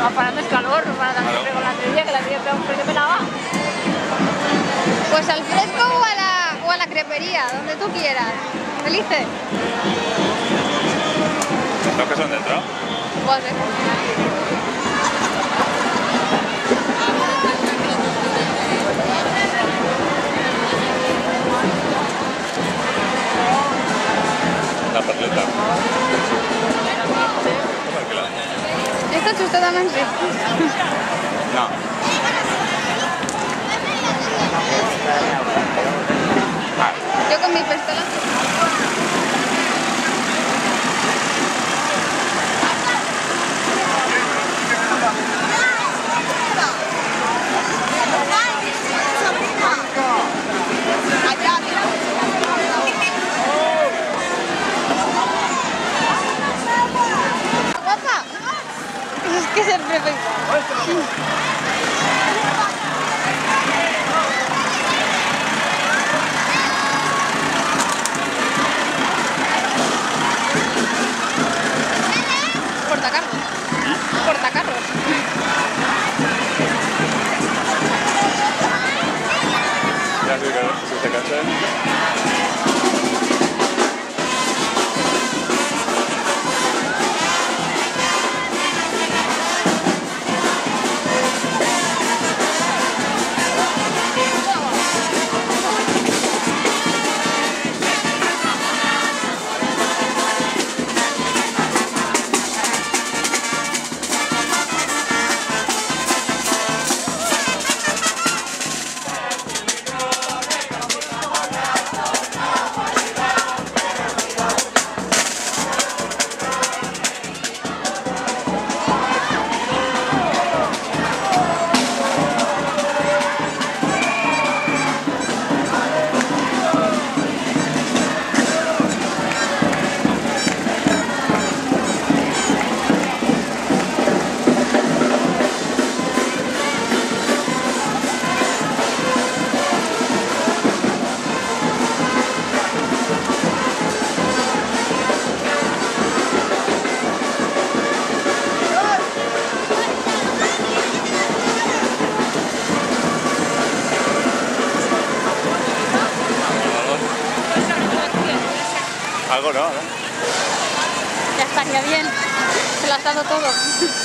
Para no es calor, no para darme con la trilla, que la trilla pega un frío que me lava. Pues al fresco o a la crepería, donde tú quieras. ¿Felices? ¿Los que son dentro? Vale. La patleta. Esto justo también sí. No. Yo con mi pistola. Guapa. Es que siempre portacarros. Portacarros. Ya sé que si te cansas. Algo no, ¿no? Ya estaría bien. Se lo has dado todo.